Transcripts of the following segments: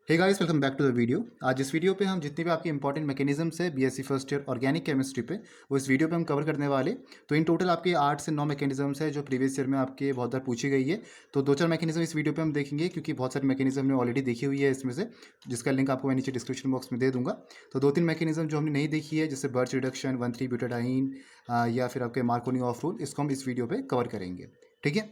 Hey guys, welcome back to the video. आज इस video पे हम जितने भी आपके इंपॉर्टेंट मैकेनिज्म्स है BSc first year organic chemistry पे वो इस वीडियो पे हम कवर करने वाले। तो इन टोटल आपके 8 से 9 मैकेनिज्म्स है जो प्रीवियस ईयर में आपके बहुत बार पूछी गई है। तो दो चार मैकेनिज्म इस वीडियो पे हम देखेंगे क्योंकि बहुत सारे मैकेनिज्म हमने ऑलरेडी देखी हुई है इसमें से, जिसका लिंक आपको मैं नीचे डिस्क्रिप्शन बॉक्स में दे दूंगा। तो दो तीन मैकेनिज्म जो हमने नहीं देखी है जैसे बर्च रिडक्शन 1,3-ब्यूटाडाइन या फिर आपके मार्कोनी ऑफ रूल, इसको हम इस वीडियो पे कवर करेंगे। ठीक है,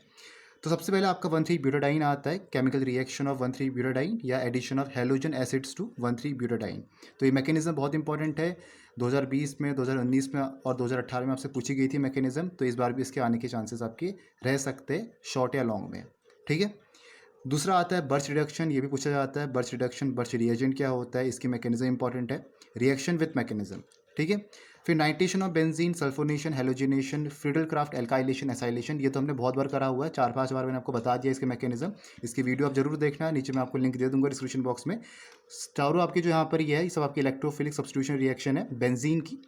तो सबसे पहले आपका 1,3-ब्यूटाडाइन आता है, केमिकल रिएक्शन ऑफ 1,3-ब्यूटाडाइन या addition of halogen acids to one three butadiene. तो ये मैकेनिज्म बहुत इंपॉर्टेंट है। 2020 में, 2019 में और 2018 में आपसे पूछी गई थी मैकेनिज्म, तो इस बार भी इसके आने के चांसेस आपके रह सकते हैं शॉर्ट या लॉन्ग में। ठीक है, दूसरा आता है बर्च रिडक्शन। ये भी पूछा जाता है बर्च रिडक्शन, बर्च रिएजेंट क्या होता है, इसकी मैकेनिज्म इंपॉर्टेंट है। रिएक्शन विथ मैकेनिज्म, ठीक है। फिर nitration of benzene, sulphonation, halogenation, Friedel craft, alkylation, acylation, ये तो हमने बहुत बार करा हुआ है, 4-5 बार मैंने आपको बता दिया इसके मैकेनिज्म। इसकी वीडियो आप जरूर देखना, नीचे मैं आपको लिंक दे दूंगा डिस्क्रिप्शन बॉक्स में। चारों आपकी जो यहाँ पर ये है, ये सब आपकी इलेक्ट्रोफिलिक सब्स्टिट्यूशन रिएक्शन है बेंजीन की।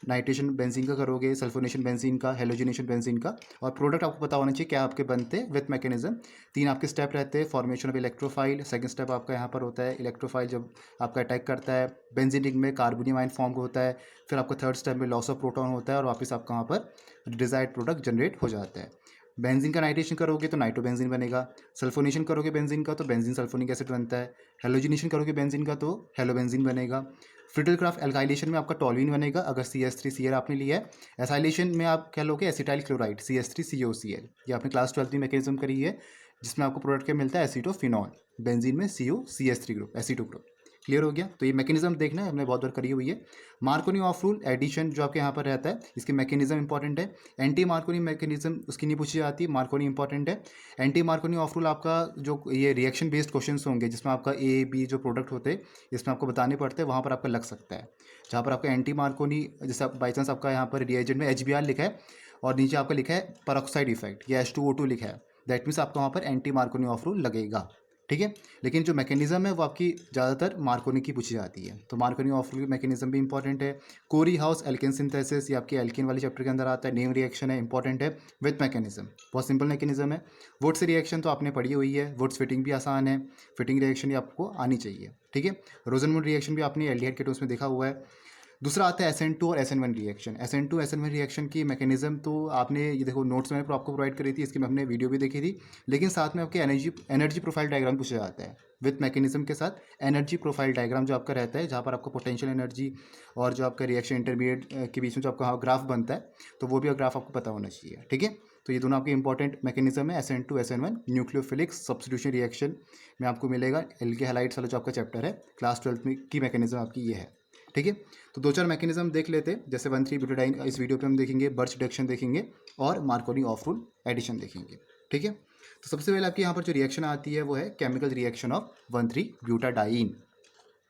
नाइट्रेशन बेंजीन का करोगे, सल्फोनेशन बेंजीन का, हेलोजिनेशन बेंजीन का, और प्रोडक्ट आपको पता होना चाहिए क्या आपके बनते हैं विथ मैकेनिज्म। 3 आपके स्टेप रहते हैं। Formation of electrophile, second step आपका यहाँ पर होता है इलेक्ट्रोफाइल जब आपका अटैक करता है बेंजीन रिंग में, कार्बोनियम आयन फॉर्म होता है। फिर आपका थर्ड स्टेप में लॉस ऑफ प्रोटॉन होता है और वापस आपका वहाँ पर डिजायर्ड प्रोडक्ट जनरेट हो जाता है। बेंजीन का नाइट्रेशन करोगे तो नाइट्रोबेंजीन बनेगा। सल्फोनेशन करोगे बेंजीन का तो बेंजीन सल्फोनिक एसिड बनता है। हेलोजिनेशन करोगे बेंजीन का तो हेलोबेंजीन बनेगा। फ्रिडल क्राफ्ट एल्काइलेशन में आपका टॉल्यूइन बनेगा अगर CH3Cl आपने लिया है। एसाइलेशन में आप कह लोगे एसिटाइल क्लोराइड CH3COCl, ये आपने क्लास 12 में मैकेनिज्म करी है, जिसमें आपको प्रोडक्ट क्या मिलता है एसीटोफिनॉल। बेंजीन में COCH3 group, aceto group. Clear हो गया। तो ये मैकेनिज्म देखना है, हमने बहुत बार करी हुई है। मार्कोनी ऑफ रूल एडिशन जो आपके यहाँ पर रहता है, इसके मैकेनिज्म इंपॉर्टेंट है। एंटी मार्कोनी मैकेनिज्म उसकी नहीं पूछी जाती, मार्कोनी इंपॉर्टेंट है। एंटी मार्कोनी ऑफ रूल आपका जो ये रिएक्शन बेस्ड क्वेश्चन होंगे जिसमें आपका A B जो प्रोडक्ट होते हैं इसमें आपको बताने पड़ते हैं, वहाँ पर आपका लग सकता है। जहाँ पर आपका एंटी मार्कोनी, जैसे बाई चांस आपका यहाँ पर रिएजेंट में HBr लिखा है और नीचे आपका लिखा है परऑक्साइड इफेक्ट या H2O2 लिखा है, दैट मीन्स आपको वहाँ पर एंटी मार्कोनी ऑफ रूल लगेगा। ठीक है, लेकिन जो मैकेनिज्म है वो आपकी ज़्यादातर मार्कोनी की पूछी जाती है, तो मार्कोनी ऑफ रूल मैकेनिज्म भी इंपॉर्टेंट है। कोरी हाउस एल्केन सिंथेसिस, ये आपकी एल्केन वाले चैप्टर के अंदर आता है। नेम रिएक्शन है, इंपॉर्टेंट है विथ मैकेनिज्म, बहुत सिंपल मैकेनिज्म है। वुड्स रिएक्शन तो आपने पढ़ी हुई है, वुड्स फिटिंग भी आसान है, फिटिंग रिएक्शन भी आपको आनी चाहिए। ठीक है, रोजनवुड रिएक्शन भी आपने एल्डिहाइड कीटोन्स में देखा हुआ है। दूसरा आता है SN2 और SN1 reaction. SN2 SN1 reaction की मैकेनिज्म तो आपने ये देखो नोट्स में आपको प्रोवाइड करी थी, इसकी हमने वीडियो भी देखी थी, लेकिन साथ में आपके एनर्जी प्रोफाइल डायग्राम पूछा जाता है विथ मैकेनिज्म के साथ। एनर्जी प्रोफाइल डायग्राम जो आपका रहता है, जहाँ पर आपको पोटेंशियल एनर्जी और जो आपका रिएक्शन इंटरमीडिएट के बीच में जो आपका ग्राफ बनता है, तो वो भी ग्राफ आपको पता होना चाहिए। ठीक है, तो ये दोनों आपके इंपॉर्टेंट मैकेनिज्म है, SN2 SN1। Nucleophilic substitution reaction में आपको मिलेगा, एल्के हैलाइड्स वाला जो आपका चैप्टर है क्लास 12 में की मैकेनिज्म आपकी ये है। ठीक है, तो दो चार मैकेनिज्म देख लेते हैं, जैसे 1,3-ब्यूटाडाइन इस वीडियो पे हम देखेंगे, बर्च रिडक्शन देखेंगे और मार्कोनी ऑफ रूल एडिशन देखेंगे। ठीक है, तो सबसे पहले आपकी यहाँ पर जो रिएक्शन आती है वो है केमिकल रिएक्शन ऑफ 1,3-ब्यूटाडाइन।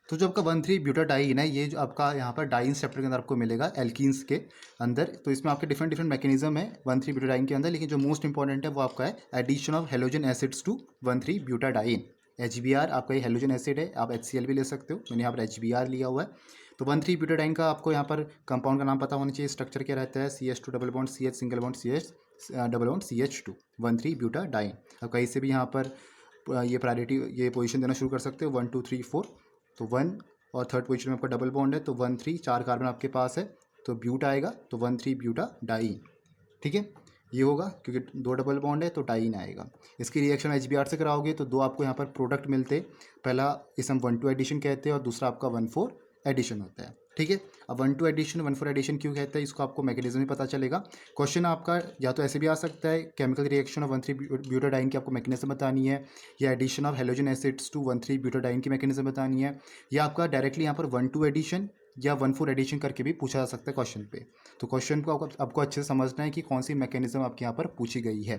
तो जो आपका 1,3-ब्यूटाडाइन है, ये जो आपका यहाँ पर डाइन्स चैप्टर के अंदर आपको मिलेगा एल्कीन्स के अंदर। तो इसमें आपके डिफरेंट डिफरेंट मैकेनिज्म है 1,3-ब्यूटाडाइन के अंदर, लेकिन जो मोस्ट इंपॉर्टेंट है वो आपका है addition of halogen acids to one three butadiene. HBr आपका ये हेलोजन एसिड है, आप HCl भी ले सकते हो, मैंने यहाँ पर HBr लिया हुआ है। तो 1,3-ब्यूटाडाइन का आपको यहाँ पर कंपाउंड का नाम पता होना चाहिए, स्ट्रक्चर क्या रहता है, CH2 double bond CH single bond CH double bond CH2, 1,3-ब्यूटाडाइन। अब कहीं से भी यहाँ पर ये प्रायोरिटी, ये पोजीशन देना शुरू कर सकते हो, 1 2 3 4। तो 1 और थर्ड पोजीशन में आपका डबल बॉन्ड है, तो 1 3, 4 कार्बन आपके पास है, तो ब्यूटा आएगा, तो 1,3-ब्यूटाडाइन। ठीक है, ये होगा क्योंकि 2 डबल बॉन्ड है तो डाइन आएगा। इसकी रिएक्शन HBr से कराओगे तो 2 आपको यहाँ पर प्रोडक्ट मिलते, पहला इसे हम 1,2 एडिशन कहते हैं और दूसरा आपका 1,4 एडिशन होता है। ठीक है, अब 1,2 एडिशन 1,4 एडिशन क्यों कहते हैं, इसको आपको मैकेनिज्म ही पता चलेगा। क्वेश्चन आपका या तो ऐसे भी आ सकता है, केमिकल रिएक्शन ऑफ 1,3-ब्यूटाडाइन की आपको मैकेनिज्म बतानी है, या addition of halogen acids to one three butadiene की मैकेनिज्म बतानी है, या आपका डायरेक्टली यहाँ पर 1,2 एडिशन या 1,4 एडिशन करके भी पूछा जा सकता है क्वेश्चन पे। तो क्वेश्चन को आपको अच्छे से समझना है कि कौन सी मैकेनिज्म आपके यहाँ पर पूछी गई है।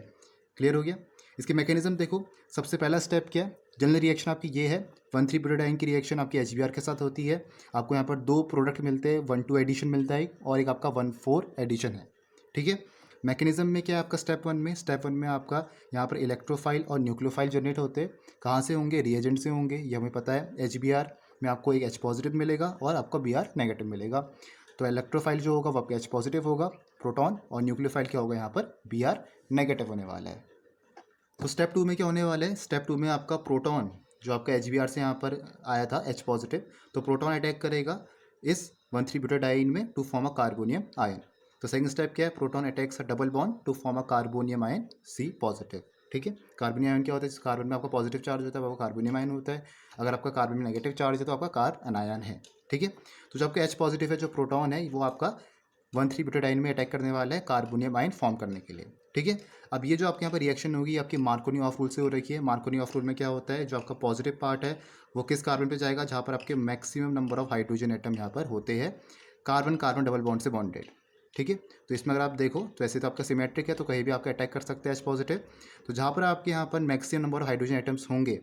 क्लियर हो गया। इसके मैकेनिज्म देखो, सबसे पहला स्टेप क्या है, जनरल रिएक्शन आपकी ये है, 1,3-ब्यूटाडाइन की रिएक्शन आपकी HBr के साथ होती है। आपको यहाँ पर 2 प्रोडक्ट मिलते हैं, 1,2 एडिशन मिलता है और एक आपका 1,4 एडिशन है। ठीक है, मैकेनिज्म में क्या है आपका स्टेप 1 में आपका यहाँ पर इलेक्ट्रोफाइल और न्यूक्लियोफाइल जनरेट होते हैं। कहाँ से होंगे, रिएजेंट से होंगे, ये हमें पता है। HBr में आपको एक H पॉजिटिव मिलेगा और आपको Br नेगेटिव मिलेगा। तो इलेक्ट्रोफाइल जो होगा वो आपका H पॉजिटिव होगा, प्रोटॉन, और न्यूक्लियोफाइल क्या होगा यहाँ पर Br नेगेटिव होने वाला है। तो स्टेप 2 में क्या होने वाला है, स्टेप 2 में आपका प्रोटॉन जो आपका HBr से यहाँ पर आया था H पॉजिटिव, तो प्रोटॉन अटैक करेगा इस 1,3 ब्यूटाडाइन में to form a carbonium ion. तो सेकंड स्टेप क्या है, proton attacks a double bond to form a carbonium ion C positive. ठीक है, कार्बोनियम आयन क्या होता है, इस कार्बन में आपका पॉजिटिव चार्ज होता है, वो कार्बोनियम आयन होता है। अगर आपका कार्बन में नेगेटिव चार्ज है तो आपका कार्बन आयन है। ठीक है, तो जो आपका H पॉजिटिव है जो प्रोटॉन है वो आपका 1,3 ब्यूटाडाइन में अटैक करने वाला है कार्बोनियम आयन फॉर्म करने के लिए। ठीक है, अब ये जो आपके यहाँ पर रिएक्शन होगी आपकी मार्कोनी ऑफ रूल से हो रखी है। मार्कोनी ऑफ रूल में क्या होता है, जो आपका पॉजिटिव पार्ट है वो किस कार्बन पे जाएगा, जहाँ पर आपके maximum number of hydrogen atom यहाँ पर होते हैं कार्बन कार्बन डबल बॉन्ड से बॉन्डेड। ठीक है, तो इसमें अगर आप देखो तो वैसे तो आपका सिमेट्रिक है, तो कहीं भी आपका अटैक कर सकते हैं H पॉजिटिव। तो जहाँ पर आपके यहाँ पर maximum number of hydrogen atoms होंगे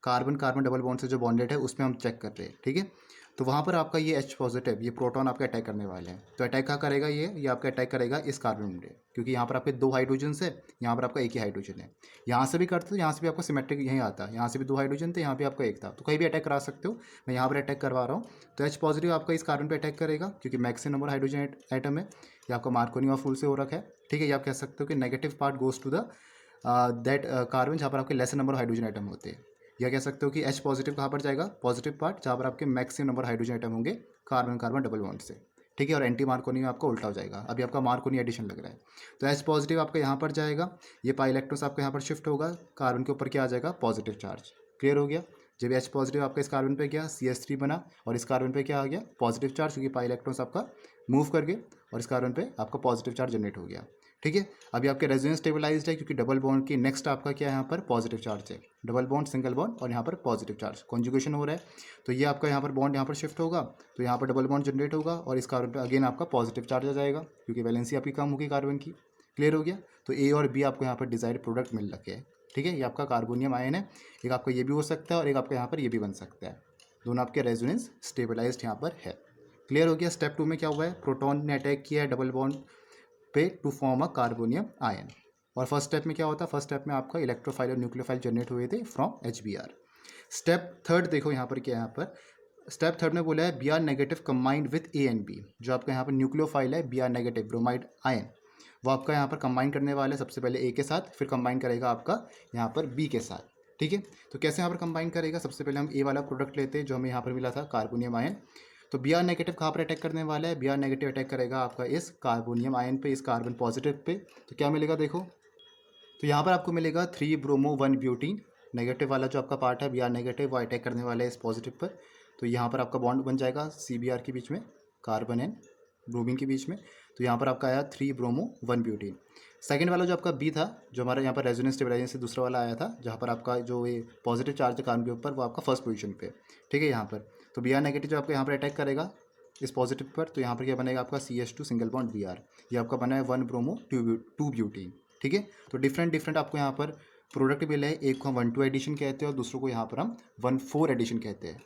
कार्बन कार्बन डबल बॉन्ड से जो बॉन्डेड है उसमें हम चेक कर रहे हैं। ठीक है, तो वहाँ पर आपका ये H पॉजिटिव ये प्रोटॉन आपका अटैक करने वाले हैं। तो अटैक कहाँ करेगा, ये आपका अटैक करेगा इस कार्बन पे, क्योंकि यहाँ पर आपके 2 हाइड्रोजन है, यहाँ पर आपका एक ही हाइड्रोजन है। यहाँ से भी करते तो यहाँ से भी आपका सिमेट्रिक यहीं आता है, यहाँ से भी 2 हाइड्रोजन थे, यहाँ पे आपका एक था, तो कहीं भी अटैक करा सकते हो। मैं यहाँ पर अटैक करवा रहा हूँ, तो H पॉजिटिव आपका इस कार्बन पर अटैक करेगा क्योंकि मैक्सिमम नंबर हाइड्रोजन एटम है। ये आपका मार्कोनी ऑफ रूल से हो रखा है। ठीक है, ये आप कह सकते हो कि negative part goes to the that carbon जहाँ पर आपके लेस नंबर हाइड्रोजन एटम होते हैं। या कह सकते हो कि H पॉजिटिव कहाँ पर जाएगा, पॉजिटिव पार्ट जहाँ पर आपके मैक्सिमम नंबर हाइड्रोजन एटम होंगे कार्बन कार्बन डबल बॉन्ड से। ठीक है, और एंटी मार्कोनी में आपका उल्टा हो जाएगा, अभी आपका मार्कोनी एडिशन लग रहा है। तो H पॉजिटिव आपका यहाँ पर जाएगा, ये पाई इलेक्ट्रॉन्स आपका यहाँ पर शिफ्ट होगा, कार्बन के ऊपर क्या आ जाएगा, पॉजिटिव चार्ज। क्लियर हो गया, जब H पॉजिटिव आपका इस कार्बन पे गया CH3 बना और इस कार्बन पे क्या आ गया, पॉजिटिव चार्ज, क्योंकि पाई इलेक्ट्रॉन्स आपका मूव कर गए और इस कार्बन पे आपका पॉजिटिव चार्ज जनरेट हो गया। ठीक है, अभी आपके रेजोनेंस स्टेबलाइज्ड है क्योंकि डबल बॉन्ड की नेक्स्ट आपका क्या है, यहाँ पर पॉजिटिव चार्ज है, डबल बॉन्ड सिंगल बॉन्ड और यहाँ पर पॉजिटिव चार्ज कॉन्जुगेशन हो रहा है। तो ये आपका यहाँ पर बॉन्ड यहाँ पर शिफ्ट होगा, तो यहाँ पर डबल बॉन्ड जनरेट होगा और इस कार्बन पे अगेन आपका पॉजिटिव चार्ज आ जाएगा क्योंकि वैलेंसी आपकी कम होगी कार्बन की। क्लियर हो गया, तो A और B आपको यहाँ पर डिजायर्ड प्रोडक्ट मिल रखे हैं। ठीक है, ये आपका कार्बोनियम आयन है, एक आपका ये भी हो सकता है और एक आपका यहाँ पर ये भी बन सकता है, दोनों आपके रेजोनेंस स्टेबलाइज्ड यहाँ पर है। क्लियर हो गया, स्टेप 2 में क्या हुआ है, प्रोटॉन ने अटैक किया है डबल बॉन्ड पे to form a carbonium ion. और फर्स्ट स्टेप में क्या होता है, फर्स्ट स्टेप में आपका इलेक्ट्रोफाइल और न्यूक्लियोफाइल जनरेट हुए थे फ्रॉम HBr। स्टेप थर्ड देखो यहाँ पर क्या है, यहाँ पर स्टेप थर्ड में बोला है Br negative combined with A and B। जो आपका यहाँ पर न्यूक्लियोफाइल है Br नेगेटिव ब्रोमाइड आयन, वो आपका यहाँ पर कंबाइन करने वाला है सबसे पहले A के साथ, फिर कंबाइन करेगा आपका यहाँ पर B के साथ। ठीक है, तो कैसे यहाँ पर कंबाइन करेगा, सबसे पहले हम A वाला प्रोडक्ट लेते हैं जो हमें यहाँ पर मिला था कार्बोनियम आयन। तो Br नेगेटिव कहाँ पर अटैक करने वाला है, Br नेगेटिव अटैक करेगा आपका इस कार्बोनियम आयन पे, इस कार्बन पॉजिटिव पे। तो क्या मिलेगा देखो, तो यहाँ पर आपको मिलेगा 3 ब्रोमो 1 ब्यूटीन, नेगेटिव वाला जो आपका पार्ट है Br नेगेटिव वो अटैक करने वाला है इस पॉजिटिव पर। तो यहाँ पर आपका बॉन्ड बन जाएगा CBr के बीच में, कार्बन एंड ब्रोमीन के बीच में। तो यहाँ पर आपका आया 3 ब्रोमो 1 ब्यूटीन। सेकंड वाला जो आपका B था, जो हमारा यहाँ पर रेजोनेंस स्टेबलाइजेशन से दूसरा वाला आया था, जहाँ पर आपका जो ये पॉजिटिव चार्ज है कार्बन के ऊपर वो आपका फर्स्ट पोजीशन पे। ठीक है, यहाँ पर तो Br नेगेटिव जो आपका यहाँ पर अटैक करेगा इस पॉजिटिव पर, तो यहाँ पर क्या बनेगा आपका CH2 सिंगल बॉन्ड Br, ये आपका बना है 1 ब्रोमो 2 ब्यूटीन। ठीक है, तो डिफरेंट आपको यहाँ पर प्रोडक्ट मिले हैं, एक को हम 1,2 एडिशन कहते हैं और दूसरों को यहाँ पर हम 1,4 एडिशन कहते हैं।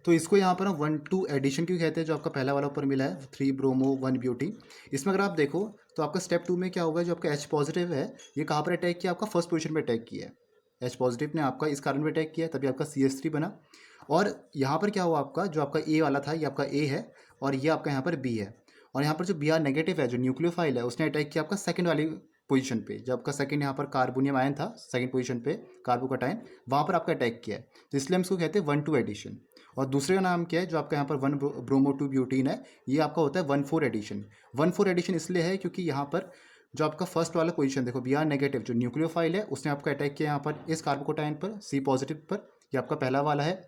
तो इसको यहाँ पर हम 1,2 एडिशन क्यों कहते हैं, जो आपका पहला वाला ऊपर मिला है 3 ब्रोमो 1 ब्यूटी। इसमें अगर आप देखो तो आपका स्टेप 2 में क्या होगा, जो आपका H पॉजिटिव है ये कहाँ पर अटैक किया, आपका फर्स्ट पोजीशन पे अटैक किया है। H पॉजिटिव ने आपका इस कार्बन पे अटैक किया तभी आपका CH3 बना। और यहाँ पर क्या हुआ, आपका जो आपका A वाला था ये आपका A है और ये आपका यहाँ पर B है। और यहाँ पर जो Br नेगेटिव है जो न्यूक्लियोफाइल है उसने अटैक किया आपका सेकंड वाली पोजीशन पे, जब आपका सेकंड यहाँ पर कार्बोनियम आयन था सेकंड पोजीशन पे कार्बोकटायन, वहाँ पर आपका अटैक किया है। तो इसलिए हम इसको कहते हैं 1,2 एडिशन। और दूसरे का नाम क्या है, जो आपका यहाँ पर 1 ब्रोमो 2 ब्यूटीन है, ये आपका होता है 1,4 एडिशन। 1,4 एडिशन इसलिए है क्योंकि यहाँ पर जो आपका फर्स्ट वाला पोजीशन देखो Br नेगेटिव जो न्यूक्लियोफाइल है उसने आपका अटैक किया यहाँ पर इस कार्बोकटायन पर C पॉजिटिव पर, ये आपका पहला वाला है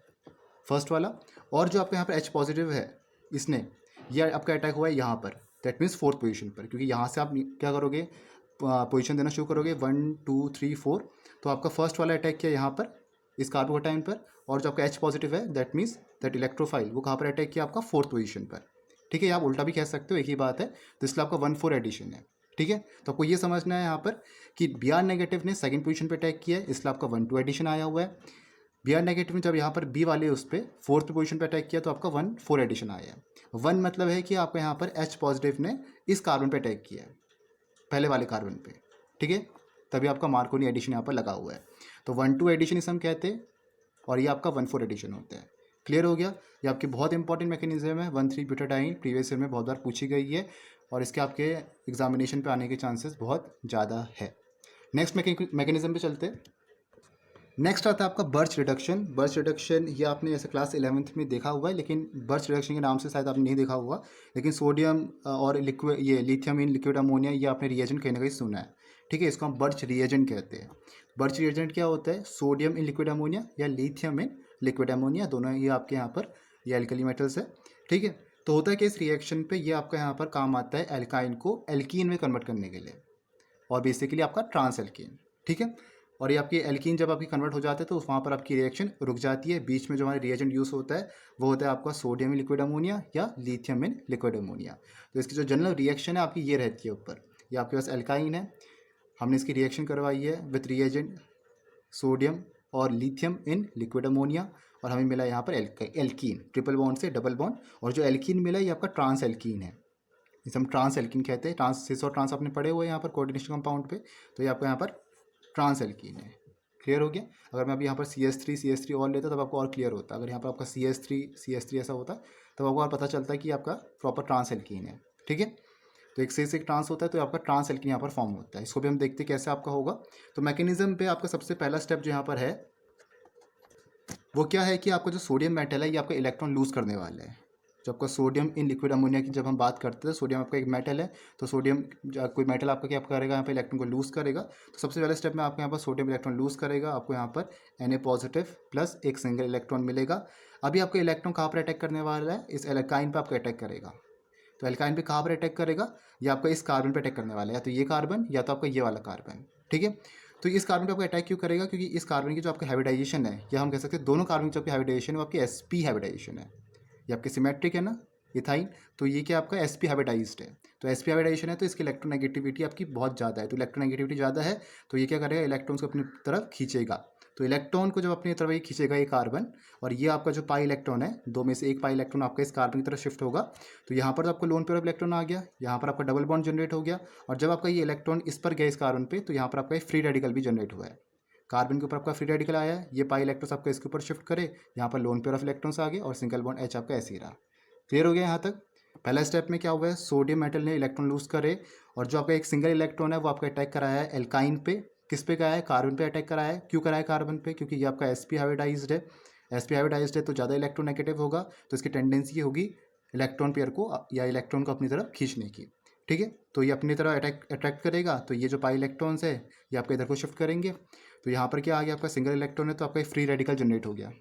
फर्स्ट वाला। और जो आपका यहाँ पर H पॉजिटिव है इसने ये आपका अटैक हुआ है यहाँ पर, दैट मीन्स फोर्थ पोजीशन पर, क्योंकि यहाँ से आप क्या करोगे पोजीशन देना शुरू करोगे 1 2 3 4। तो आपका फर्स्ट वाला अटैक किया यहाँ पर इस कार्बोकटायन पर, और जो आपका H पॉजिटिव है दैट मीन्स दैट इलेक्ट्रोफाइल वो कहाँ पर अटैक किया, आपका फोर्थ पोजीशन पर। ठीक है, आप उल्टा भी कह सकते हो, एक ही बात है। तो इसलिए आपका 1,4 एडिशन है। ठीक है, तो आपको ये समझना है यहाँ पर कि Br नेगेटिव ने सेकंड पोजीशन पर अटैक किया है, इसलिए आपका 1,2 एडिशन आया हुआ है। Br नेगेटिव ने जब यहाँ पर B वाले उस पर फोर्थ पोजीशन पर अटैक किया तो आपका 1,4 एडिशन आया है। 1 मतलब है कि आपका यहाँ पर H पॉजिटिव ने इस कार्बन पर अटैक किया है पहले वाले कार्बन पे। ठीक है, तभी आपका मार्कोनी एडिशन यहाँ पर लगा हुआ है। तो 1,2 एडिशन इसे हम कहते हैं और ये आपका 1,4 एडिशन होता है। क्लियर हो गया, ये आपकी बहुत इंपॉर्टेंट मैकेनिज्म है, 1,3 ब्यूटाडाइन प्रीवियस ईयर में बहुत बार पूछी गई है और इसके आपके एग्जामिनेशन पे आने के चांसेस बहुत ज़्यादा है। नेक्स्ट मैकेनिज्म पे चलते हैं। नेक्स्ट आता है आपका बर्च रिडक्शन। बर्च रिडक्शन ये आपने ऐसे क्लास 11th में देखा हुआ है, लेकिन बर्च रिडक्शन के नाम से शायद आपने नहीं देखा हुआ। लेकिन सोडियम और लिक्विड ये लिथियम इन लिक्विड अमोनिया ये आपने रिएजेंट कहीं ना कहीं सुना है। ठीक है, इसको हम बर्च रिएजेंट कहते हैं। बर्च रिएजेंट क्या होता है? सोडियम इन लिक्विड अमोनिया या लिथियम इन लिक्विड अमोनिया, दोनों ये आपके यहाँ पर ये एल्कली मेटल्स है। ठीक है, तो होता है कि इस रिएक्शन पे ये आपका यहाँ पर काम आता है एल्काइन को एल्कीन में कन्वर्ट करने के लिए, और बेसिकली आपका ट्रांस एल्कीन। ठीक है, और ये आपकी एल्कीन जब आपकी कन्वर्ट हो जाते हैं तो वहाँ पर आपकी रिएक्शन रुक जाती है। बीच में जो हमारा रिएजेंट यूज़ होता है वो होता है आपका सोडियम इन लिक्विड अमोनिया या लिथियम इन लिक्विड अमोनिया। तो इसकी जो जनरल रिएक्शन है आपकी ये रहती है ऊपर, ये आपके पास एल्काइन है, हमने इसकी रिएक्शन करवाई है विथ रिएजेंट सोडियम और लिथियम इन लिक्विड अमोनिया, और हमें मिला यहाँ पर एल्कीन, ट्रिपल बॉन्ड से डबल बॉन्ड। और जो एल्कीन मिला ये आपका ट्रांस एल्कीन है, इसे हम ट्रांस एल्कीन कहते हैं। ट्रांस सिस और ट्रांस आपने पढ़े हुए हैं यहाँ पर कोऑर्डिनेशन कंपाउंड पे, तो ये आपको यहाँ पर ट्रांस एल्कीन है। क्लियर हो गया? अगर मैं अभी यहाँ पर CH3 और लेता तब आपको और क्लियर होता। अगर यहाँ पर आपका CH3 ऐसा होता तब आपको और पता चलता है कि आपका प्रॉपर ट्रांस एल्कीन है। ठीक है, तो एक से एक ट्रांस होता है तो आपका ट्रांस एल्कीन यहाँ पर फॉर्म होता है। इसको भी हम देखते हैं कैसे आपका होगा। तो मैकेनिज्म पे आपका सबसे पहला स्टेप जो यहाँ पर है वो क्या है कि आपका जो सोडियम मेटल है ये आपका इलेक्ट्रॉन लूज करने वाला है। जो आपका सोडियम इन लिक्विड अमोनिया की जब हम बात करते हैं, सोडियम आपका एक मेटल है, तो सोडियम कोई मेटल आपका क्या करेगा, यहाँ पे इलेक्ट्रॉन को लूज करेगा। तो सबसे पहले स्टेप में आपको यहाँ पर सोडियम इलेक्ट्रॉन लूज करेगा, आपको यहाँ पर Na पॉजिटिव प्लस एक सिंगल इलेक्ट्रॉन मिलेगा। अभी आपका इलेक्ट्रॉन कहाँ पर अटैक करने वाला है? इस एल्काइन पर आपको अटैक करेगा। तो एल्काइन पे कहाँ पर अटैक करेगा? या आपका इस कार्बन पर अटैक करने वाला है, या तो ये कार्बन या तो आपका ये वाला कार्बन। ठीक है, तो इस कार्बन पे आपको अटैक क्यों करेगा? क्योंकि इस कार्बन की जो आपका हाइब्रिडाइजेशन है, या हम कह सकते हैं दोनों कार्बन की जो आपकी हाइब्रिडाइजेशन है वो आपकी sp हाइब्रिडाइजेशन है। ये आपके सिमेट्रिक है ना इथाइन, तो ये क्या आपका sp हाइब्रिडाइज्ड है। तो sp हाइब्रिडाइजेशन है तो इसकी इलेक्ट्रोनेगेटिविटी आपकी बहुत ज़्यादा है। तो इलेक्ट्रोनेगेटिविटी ज़्यादा है तो ये क्या करेगा, इलेक्ट्रॉन्स को अपनी तरफ खींचेगा। तो इलेक्ट्रॉन को जब अपनी तरफ ये खींचेगा ये कार्बन, और ये आपका जो पाई इलेक्ट्रॉन है, दो में से एक पाई इलेक्ट्रॉन आपका इस कार्बन की तरफ शिफ्ट होगा। तो यहाँ पर तो आपको लोन पेयर ऑफ इलेक्ट्रॉन आ गया, यहाँ पर आपका डबल बॉन्ड जनरेट हो गया, और जब आपका ये इलेक्ट्रॉन इस पर गया इस कार्बन पे, तो यहाँ पर आपका एक फ्री रेडिकल भी जनरेट हुआ है। कार्बन के ऊपर आपका फ्री रेडिकल आया है, ये पाई इलेक्ट्रॉन्स आपका इसके ऊपर शिफ्ट करे, यहाँ पर लोन पेयर ऑफ इलेक्ट्रॉन्स आ गए, और सिंगल बॉन्ड H आपका ऐसे ही रहा। क्लियर हो गया यहाँ तक? पहला स्टेप में क्या हुआ है, सोडियम मेटल ने इलेक्ट्रॉन लूज करे, और जो आपका एक सिंगल इलेक्ट्रॉन है वो आपका अटैक कराया है एल्काइन पे। किस पे कराया है? कार्बन पे अटैक कराया है। क्यों कराया है कार्बन पे? क्योंकि ये आपका sp हाइब्रिडाइज्ड है। sp हाइब्रिडाइज्ड है तो ज़्यादा इलेक्ट्रोनेगेटिव होगा, तो इसकी टेंडेंसी ये होगी इलेक्ट्रॉन पेयर को या इलेक्ट्रॉन को अपनी तरफ खींचने की। ठीक है, तो ये अपनी तरफ अट्रैक्ट करेगा, तो ये जो पाई इलेक्ट्रॉन्स है ये आपका इधर को शिफ्ट करेंगे। तो यहाँ पर क्या आ गया, आपका सिंगल इलेक्ट्रॉन है तो आपका एक फ्री रेडिकल जनरेट हो गया,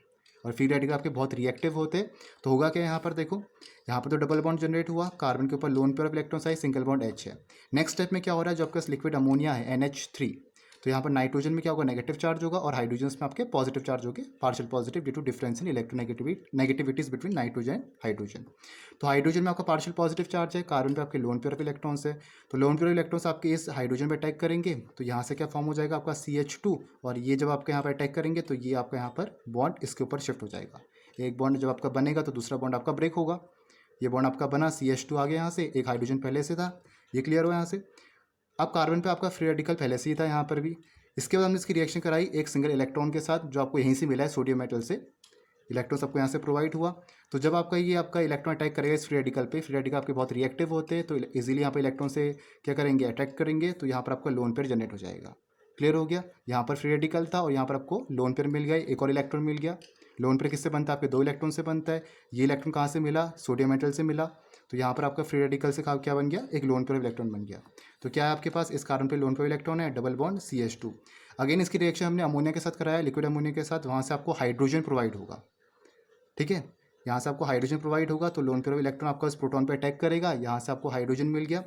और फ्री रेडिकल आपके बहुत रिएक्टिव होते हैं। तो होगा क्या यहाँ पर देखो, यहाँ पर तो डबल बॉन्ड जनरेट हुआ, कार्बन के ऊपर lone pair of electron size single bond H है। नेक्स्ट स्टेप में क्या हो रहा है, जो आपका लिक्विड अमोनिया है NH3, तो यहाँ पर नाइट्रोजन में क्या होगा, नेगेटिव चार्ज होगा, और हाइड्रोजन में आपके पॉजिटिव चार्ज होगी, partial positive due to difference in negativities between nitrogen and hydrogen. तो हाइड्रोजन में आपका पार्शियल पॉजिटिव चार्ज है, कार्बन पे आपके लोन पेयर ऑफ इलेक्ट्रॉन्स है। तो लोन पेयर ऑफ इलेक्ट्रॉन्स आपके इस हाइड्रोजन पे अटैक करेंगे, तो यहाँ से क्या फॉर्म हो जाएगा आपका CH2, और ये जब आपके यहाँ पर अटैक करेंगे तो ये आपका यहाँ पर बॉन्ड इसके ऊपर शिफ्ट हो जाएगा। एक बॉन्ड जब आपका बनेगा तो दूसरा बॉन्ड आपका ब्रेक होगा। ये बॉन्ड आपका बना, CH2 आ गया यहाँ से, एक हाइड्रोजन पहले से था, ये क्लियर हुआ यहाँ से। अब कार्बन पे आपका फ्री रेडिकल पहले से ही था यहाँ पर भी। इसके बाद हमने इसकी रिएक्शन कराई एक सिंगल इलेक्ट्रॉन के साथ, जो आपको यहीं से मिला है सोडियम मेटल से, इलेक्ट्रॉन सबको यहाँ से प्रोवाइड हुआ। तो जब आपका ये आपका इलेक्ट्रॉन अटैक करेगा इस फ्री रेडिकल पे, फ्री रेडिकल आपके बहुत रिएक्टिव होते हैं, तो इजीली यहाँ पर इलेक्ट्रॉन से क्या करेंगे, अटैक करेंगे, तो यहाँ पर आपका लोन पेयर जनरेट हो जाएगा। क्लियर हो गया? यहाँ पर फ्री रेडिकल था और यहाँ पर आपको लोन पेयर मिल गया, एक और इलेक्ट्रॉन मिल गया। लोन पेयर किससे बनता है, आपके दो इलेक्ट्रॉन से बनता है। ये इलेक्ट्रॉन कहाँ से मिला, सोडियम मेटल से मिला, तो यहाँ पर आपका फ्री रेडिकल से क्या बन गया, एक लोन पेयर इलेक्ट्रॉन बन गया। तो क्या है आपके पास, इस कार्बन पे लोन पेयर इलेक्ट्रॉन है, डबल बॉन्ड CH2। अगेन इसकी रिएक्शन हमने अमोनिया के साथ कराया, लिक्विड अमोनिया के साथ, वहाँ से आपको हाइड्रोजन प्रोवाइड होगा। ठीक है, यहाँ से आपको हाइड्रोजन प्रोवाइड होगा, तो लोन पेयर इलेक्ट्रॉन आपका इस प्रोटॉन पे अटैक करेगा, यहाँ से आपको हाइड्रोजन मिल गया,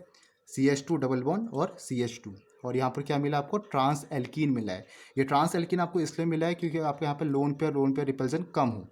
CH2 डबल बॉन्ड और CH2, और यहाँ पर क्या मिला आपको, ट्रांस एल्कीन मिला है। ये ट्रांस एल्कीन आपको इसलिए मिला है क्योंकि आपके यहाँ पर लोन पेयर रिपल्सन कम हो।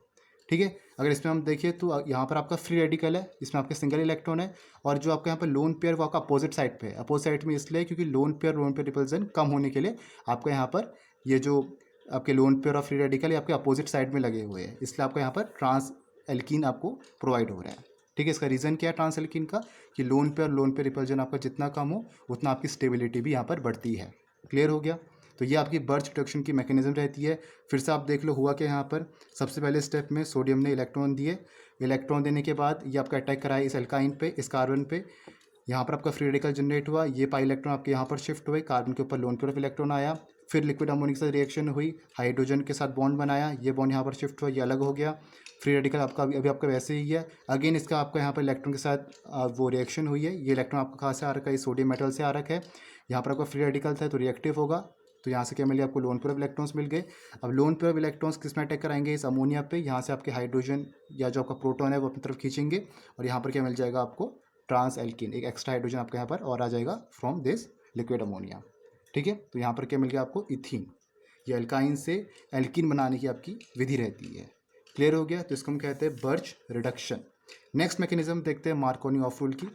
ठीक है, अगर इसमें हम देखिए तो यहाँ पर आपका फ्री रेडिकल है, इसमें आपके सिंगल इलेक्ट्रॉन है, और जो आपका यहाँ पर लोन पेयर वो आपका अपोजिट साइड पे है। अपोजिट साइड में इसलिए क्योंकि लोन पेयर रिपल्सन कम होने के लिए आपका यहाँ पर ये जो आपके लोन पेयर और फ्री रेडिकल ये आपके अपोजिट साइड में लगे हुए हैं, इसलिए आपका यहाँ पर ट्रांस एल्कीन आपको प्रोवाइड हो रहा है। ठीक है, इसका रीज़न क्या है ट्रांस एल्कीन का, कि लोन पेयर रिपल्सन आपका जितना कम हो उतना आपकी स्टेबिलिटी भी यहाँ पर बढ़ती है। क्लियर हो गया? तो ये आपकी बर्च रिडक्शन की मैकेनिज्म रहती है। फिर से आप देख लो हुआ क्या यहाँ पर, सबसे पहले स्टेप में सोडियम ने इलेक्ट्रॉन दिए, इलेक्ट्रॉन देने के बाद ये आपका अटैक कराया इस एल्काइन पे, इस कार्बन पे, यहाँ पर आपका फ्री रेडिकल जनरेट हुआ, ये पाई इलेक्ट्रॉन आपके यहाँ पर शिफ्ट हुए, कार्बन के ऊपर लोन पेयर ऑफ इलेक्ट्रॉन आया, फिर लिक्विड अमोनिया के साथ रिएक्शन हुई, हाइड्रोजन के साथ बॉन्ड बनाया, ये बॉन्ड यहाँ पर शिफ्ट हुआ, ये अलग हो गया। फ्री रेडिकल आपका अभी आपका वैसे ही है। अगेन इसका आपका यहाँ पर इलेक्ट्रॉन के साथ वो रिएक्शन हुई है। ये इलेक्ट्रॉन आपका कहाँ से आ रखा है, सोडियम मेटल से आ रखा है। यहाँ पर आपका फ्री रेडिकल था तो रिएक्टिव होगा, तो यहाँ से क्या मिल गया आपको, लोन पेयर ऑफ इलेक्ट्रॉन्स मिल गए। अब लोन पेयर ऑफ इलेक्ट्रॉन्स किस में अटैक कराएंगे, इस अमोनिया पे। यहाँ से आपके हाइड्रोजन या जो आपका प्रोटॉन है वो अपनी तरफ खींचेंगे और यहाँ पर क्या मिल जाएगा आपको, ट्रांस एल्कीन, एक एक्स्ट्रा हाइड्रोजन आपके यहाँ पर और आ जाएगा फ्रॉम दिस लिक्विड अमोनिया। ठीक है, तो यहाँ पर क्या मिल गया आपको, इथीन। ये अल्काइन से एल्कीन बनाने की आपकी विधि रहती है। क्लियर हो गया, तो इसको हम कहते हैं बर्च रिडक्शन। नेक्स्ट मैकेनिज्म देखते हैं मार्कोनी ऑफ रूल की।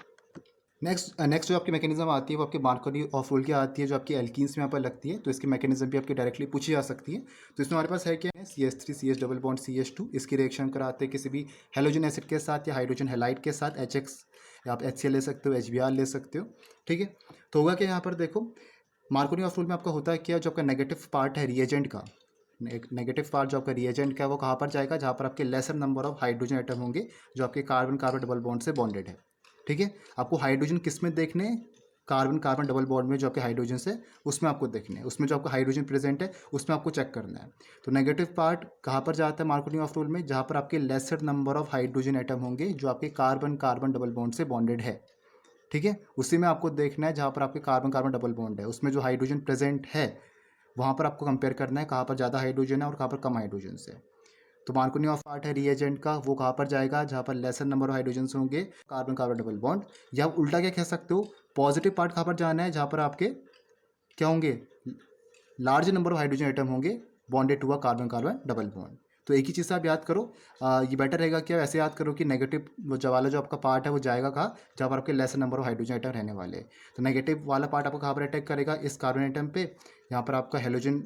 नेक्स्ट जो आपकी मैकेनिज्म आती है वो आपके मार्कोनी ऑफ रूल की आती है, जो आपकी एल्कीन्स में यहाँ पर लगती है। तो इसकी मैकेनिज्म भी आपकी डायरेक्टली पूछी जा सकती है। तो इसमें हमारे पास है क्या है, CH3 CH double bond CH2, इसकी रिएक्शन कराते हैं किसी भी हेलोजन एसिड के साथ या हाइड्रोजन हैलाइड के साथ, HX या आप HCl ले सकते हो, HBr ले सकते हो। ठीक है, तो होगा क्या यहाँ पर देखो, मार्कोनी ऑफ रूल में आपका होता है क्या, जो आपका नेगेटिव पार्ट है रिएजेंट का, नेगेटिव पार्ट जो आपका रिएजेंट का है वो कहाँ पर जाएगा, जहाँ पर आपके laser number of hydrogen atom होंगे जो आपके कार्बन कार्बन डबल बॉन्ड से बॉन्डेड है। ठीक है, आपको हाइड्रोजन किस में देखने, कार्बन कार्बन डबल बॉन्ड में जो आपके हाइड्रोजन से उसमें आपको देखने हैं, उसमें जो आपका हाइड्रोजन प्रेजेंट है उसमें आपको चेक करना है। तो नेगेटिव पार्ट कहाँ पर जाता है मार्कोनी ऑफ रूल में, जहाँ पर आपके laser number of hydrogen atom होंगे जो आपके कार्बन कार्बन डबल बॉन्ड से बॉन्डेड है। ठीक है, उसी में आपको देखना है जहाँ पर आपके कार्बन कार्बन डबल बॉन्ड है, उसमें जो हाइड्रोजन प्रेजेंट है वहाँ पर आपको कंपेयर करना है कहाँ पर ज़्यादा हाइड्रोजन है और कहाँ पर कम हाइड्रोजन से। तो मार्कोनी ऑफ पार्ट है रिएजेंट का, वो कहाँ पर जाएगा, जहाँ पर लेसर नंबर ऑफ हाइड्रोजन होंगे कार्बन कार्बन डबल बॉन्ड। या आप उल्टा क्या कह सकते हो, पॉजिटिव पार्ट कहाँ पर जाना है, जहाँ पर आपके क्या होंगे, large number of hydrogen atom होंगे bonded to a carbon carbon double bond. तो एक ही चीज़ से आप याद करो, ये बेटर रहेगा क्या, ऐसे याद करो कि नेगेटिव जो वाला जो आपका पार्ट है वो जाएगा कहाँ, जहाँ पर आपके laser number of hydrogen atom रहने वाले। तो नेगेटिव वाला पार्ट आपको कहाँ पर अटैक करेगा, इस कार्बन एटम पे, यहाँ पर आपका हेलोजन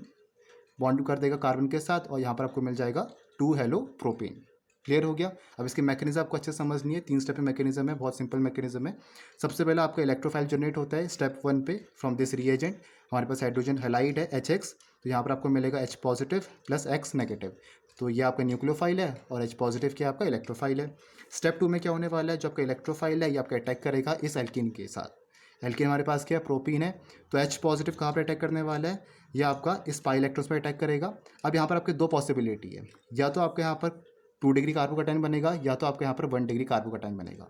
बॉन्ड कर देगा कार्बन के साथ और यहाँ पर आपको मिल जाएगा 2 हेलो प्रोपेन। क्लियर हो गया। अब इसकी मैकेनिज्म आपको अच्छे से समझनी है, 3 स्टेप में मैकेनिज्म है, बहुत सिंपल मैकेनिज्म है। सबसे पहले आपका इलेक्ट्रोफाइल जनरेट होता है स्टेप 1 पे, फ्रॉम दिस रिएजेंट हमारे पास हाइड्रोजन हैलाइड है HX, तो यहाँ पर आपको मिलेगा H positive plus X negative, तो ये आपका न्यूक्लियोफाइल है और H पॉजिटिव क्या आपका इलेक्ट्रोफाइल है। स्टेप 2 में क्या होने वाला है, जो आपका इलेक्ट्रोफाइल है ये आपका अटैक करेगा इस एल्कीन के साथ। एल्कीन हमारे पास क्या है, प्रोपीन है, तो H पॉजिटिव कहाँ पर अटैक करने वाला है, यह आपका इस पाई इलेक्ट्रॉन्स पर अटैक करेगा। अब यहाँ पर आपके 2 पॉसिबिलिटी है, या तो आपके यहाँ पर 2 डिग्री कार्बोकैटायन बनेगा या तो आपके यहाँ पर 1 डिग्री कार्बोकैटायन बनेगा।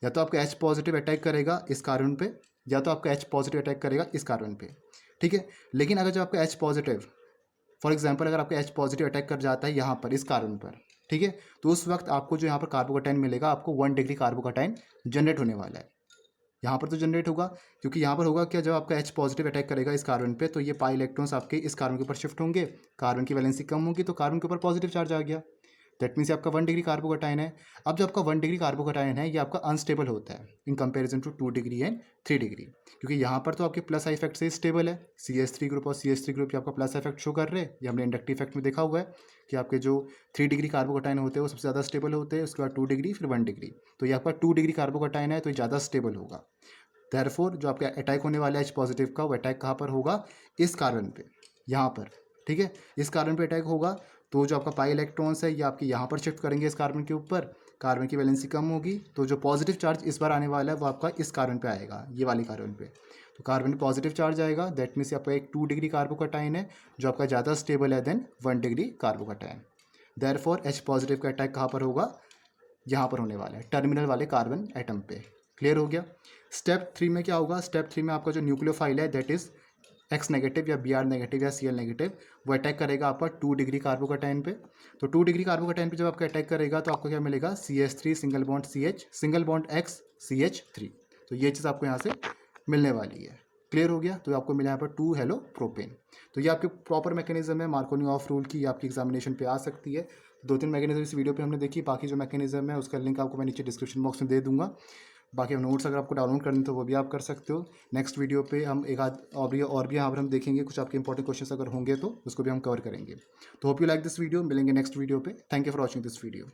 या तो आपका H पॉजिटिव अटैक करेगा इस कार्बन पे, या तो आपका H पॉजिटिव अटैक करेगा इस कार्बन पे। ठीक है, लेकिन अगर जो आपका H पॉजिटिव, फॉर एग्जांपल अगर आपका H पॉजिटिव अटैक कर जाता है यहाँ पर इस कार्बन पर, ठीक है, तो उस वक्त आपको जो यहाँ पर कार्बोकैटायन मिलेगा, आपको 1 डिग्री कार्बोकैटायन जनरेट होने वाला है। यहाँ पर तो जनरेट होगा क्योंकि यहाँ पर होगा क्या, जब आपका H पॉजिटिव अटैक करेगा इस कार्बन पे तो ये पाई इलेक्ट्रॉन्स आपके इस कार्बन के ऊपर शिफ्ट होंगे, कार्बन की वैलेंसी कम होगी तो कार्बन के ऊपर पॉजिटिव चार्ज आ गया, दैट मीन्स आपका 1 डिग्री कार्बोकैटायन है। अब जो आपका 1 डिग्री कार्बोकैटायन है ये आपका अनस्टेबल होता है in comparison to 2 degree and 3 degree, क्योंकि यहाँ पर तो आपके प्लस आई इफेक्ट से स्टेबल है, CH3 ग्रुप और CH3 ग्रुप आपका प्लस इफेक्ट शो कर रहे हैं। ये हमने इंडक्टिव इफेक्ट में देखा हुआ है कि आपके जो 3 डिग्री कार्बोकैटायन होते हैं वो सबसे ज़्यादा स्टेबल होते हैं, उसके बाद 2 डिग्री फिर 1 डिग्री, तो ये आपका 2 डिग्री कार्बोकैटायन है तो ये ज़्यादा स्टेबल होगा। देयरफॉर जो आपका अटैक होने वाला है H पॉजिटिव का, वो अटैक कहाँ पर होगा, इस कार्बन पे, यहाँ पर। ठीक है, इस कार्बन पे अटैक होगा तो जो आपका पाई इलेक्ट्रॉन्स है ये आपके यहाँ पर शिफ्ट करेंगे इस कार्बन के ऊपर, कार्बन की वैलेंसी कम होगी तो जो पॉजिटिव चार्ज इस बार आने वाला है वो आपका इस कार्बन पे आएगा, ये वाली कार्बन पे, तो कार्बन पॉजिटिव चार्ज आएगा, दैट मीन्स आपका एक 2 डिग्री कार्बोकैटायन है जो आपका ज़्यादा स्टेबल है than 1 degree carbocation. Therefore H positive का अटैक कहाँ पर होगा, यहाँ पर होने वाला है टर्मिनल वाले कार्बन एटम पे। क्लियर हो गया। स्टेप 3 में क्या होगा, स्टेप 3 में आपका जो न्यूक्लियोफाइल है दैट इज X नेगेटिव या Br नेगेटिव या Cl नेगेटिव, वो अटैक करेगा आपका 2 डिग्री कार्बोकैटायन पे। तो 2 डिग्री कार्बोकैटायन पे जब आपका अटैक करेगा तो आपको क्या मिलेगा, CH3 single bond CH single bond X CH3, तो ये चीज़ आपको यहाँ से मिलने वाली है। क्लियर हो गया, तो आपको मिला यहाँ पर 2 हेलो प्रोपेन। तो ये आपकी प्रॉपर मैकेनिज्म है मार्कोनी ऑफ रूल की, आपकी एग्जामिनेशन पे आ सकती है। 2-3 मैकेनिज्म इस वीडियो पे हमने देखी, बाकी जो मैकेनिज्म है उसका लिंक आपको मैं नीचे डिस्क्रिप्शन बॉक्स में दे दूंगा। बाकी नोट्स अगर आपको डाउनलोड करने तो वो भी आप कर सकते हो। नेक्स्ट वीडियो पे हम एक आध और भी यहाँ पर हम देखेंगे, कुछ आपके इंपॉर्टेंट क्वेश्चन अगर होंगे तो उसको भी हम कवर करेंगे। तो hope you like this video, मिलेंगे नेक्स्ट वीडियो पे। Thank you for watching this video.